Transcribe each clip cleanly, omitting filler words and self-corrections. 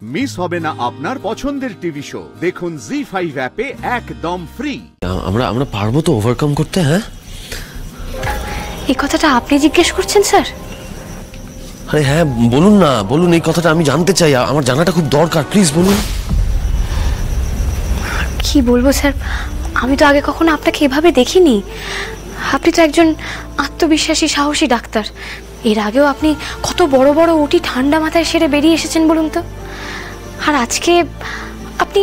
Miss হবে না আপনার পছন্দের টিভি শো। দেখুন জি5 অ্যাপে একদম ফ্রি। আমরা পারবো তো ওভারকাম করতে? হ্যাঁ, এই কথাটা আপনি জিজ্ঞেস করছেন স্যার? আরে হ্যাঁ বলুন না, বলুন, এই কথাটা আমি জানতে চাই, আমার জানাটা খুব দরকার, প্লিজ বলুন। কি বলবো স্যার, আমি তো আগে কখনো আপনাকে এভাবে দেখিনি। আপনি তো একজন আত্মবিশ্বাসী সাহসী ডাক্তার। এর আগেও আপনি কত বড় বড় ওটি ঠান্ডা মাথায় সেরে বেরিয়ে এসেছেন বলুন তো। আর আজকে আপনি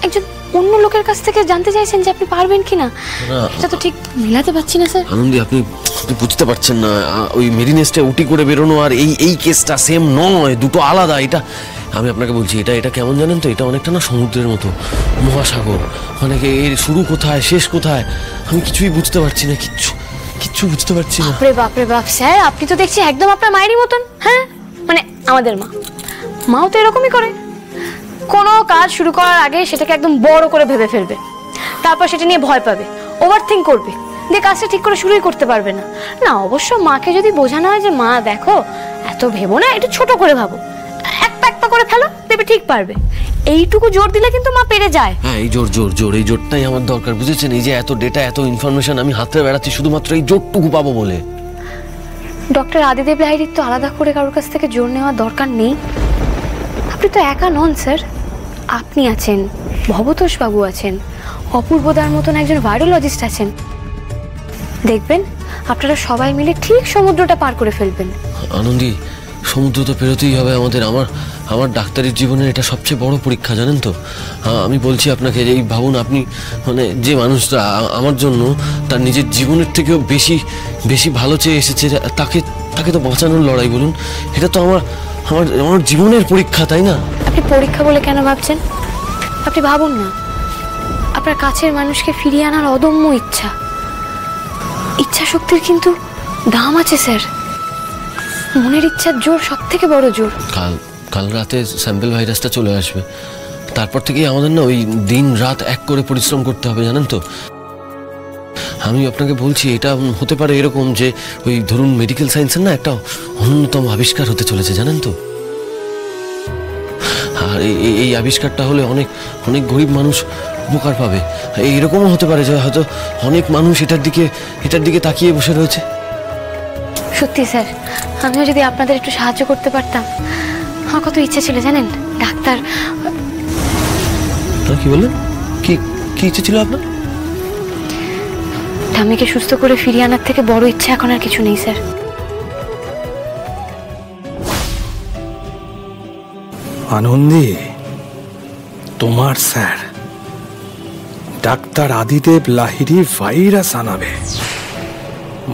একজন অন্য লোকের কাছ থেকে জানতে চাইছেন যে আপনি পারবেন কিনা। এটা তো ঠিক মেলাতে পারছি না স্যার। আনন্দি, আপনি বুঝতে পারছেন না, ওই মেরিনেসটা উটি করে বেরোনো আর এই কেসটা সেম নয়, দুটো আলাদা। এটা আমি আপনাকে বলছি, এটা কেমন জানেন তো, এটা অনেকটা না সমুদ্রের মতো, মহাসাগর। মানে এর শুরু কোথায় শেষ কোথায় আমি কিছুই বুঝতে পারছি না, কিচ্ছু বুঝতে পারছি না। বাপরে বাপ স্যার, আপনি তো দেখছি একদম আপনার মায়েরই মতন। হ্যাঁ, মানে আমাদের মাও তো এরকমই করে। কোনো কাজ শুরু করার আগে সেটাকে একদম বড় করে ভেবে ফেলবে, তারপর সেটা নিয়ে ভয় পাবে, ওভার থিঙ্ক করবে, দিয়ে কাজটা ঠিক করে শুরুই করতে পারবে না। না, অবশ্য মাকে যদি বোঝানো হয় যে মা দেখো এত ভেবো না, একটু ছোট করে ভাবো, একটা করে ফেলো, দেখবে ঠিক পারবে, এইটুকু জোর দিলে কিন্তু মা পেরে যায়। হ্যাঁ, এই এই জোরটাই আমার দরকার, বুঝেছেন? এই যে এত ডেটা, এত ইনফরমেশন আমি হাতে বেড়াচ্ছি শুধুমাত্র এই জোরটুকু পাবো বলে। ডক্টর আদিদেব লাহিড়ীর তো আলাদা করে কারোর কাছ থেকে জোর নেওয়ার দরকার নেই। আপনি তো একা নন স্যার, আপনি আছেন, ভবতোষ বাবু আছেন, অপূর্বদার মতন একজন ভাইরোলজিস্ট আছেন। দেখবেন আপনারা সবাই মিলে ঠিক সমুদ্রটা পার করে ফেলবেন। আনন্দি, সমুদ্র তো পেরোতেই হবে আমাদের। আমার ডাক্তারের জীবনের এটা সবচেয়ে বড় পরীক্ষা, জানেন তো। আমি বলছি আপনাকে, এই ভাবুন, আপনি মানে যে মানুষটা আমার জন্য তার নিজের জীবনের থেকেও বেশি ভালো চেয়ে এসেছে, তাকে তো বাঁচানোর লড়াই, বলুন। এটা তো আমার জীবনের পরীক্ষা, তাই না? আপনি পরীক্ষা বলে কেন ভাবছেন? আপনি ভাবুন না, আপনার কাছের মানুষকে ফিরিয়ে আনার অদম্য ইচ্ছা শক্তির কিন্তু দাম আছে স্যার। মনের ইচ্ছার জোর সব থেকে বড় জোর। কাল রাতে স্যাম্পল ভাইরাসটা চলে আসবে, তারপর থেকেই আমাদের না ওই দিন রাত এক করে পরিশ্রম করতে হবে, জানেন তো। আমি আপনাকে বলছি, এটা হতে পারে এরকম যে ওই ধরুন মেডিকেল সায়েন্সের না একটা অন্যতম আবিষ্কার হতে চলেছে, জানেন তো। আর এই আবিষ্কারটা হলে অনেক গরিব মানুষ উপকার পাবে। এইরকমও হতে পারে যে হয়তো অনেক মানুষ এটার দিকে তাকিয়ে বসে রয়েছে। সত্যি স্যার, আমিও যদি আপনাদের একটু সাহায্য করতে পারতাম। আমার কত ইচ্ছা ছিল জানেন, ডাক্তার। কি বললেন? কি ইচ্ছে ছিল আপনার? ঠাম্মিকে সুস্থ করে ফিরিয়ে আনার থেকে বড় ইচ্ছা এখন আর কিছু নেই স্যার। আনন্দি, তোমার স্যার ডাক্তার আদিদেব লাহিড়ী ভাইরাস আনাবে,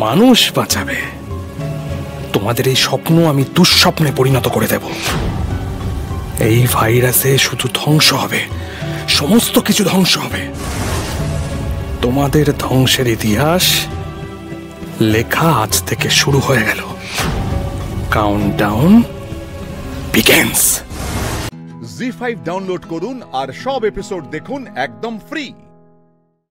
মানুষ বাঁচাবে। তোমাদের এই স্বপ্ন আমি দুঃস্বপ্নে পরিণত করে দেব। এই ভাইরাসে শুধু ধ্বংস হবে, সমস্ত কিছু ধ্বংস হবে। তোমাদের ধ্বংসের ইতিহাস লেখা আজ থেকে শুরু হয়ে গেল। Countdown begins. জি5 ডাউনলোড করুন আর সব এপিসোড দেখুন একদম ফ্রি।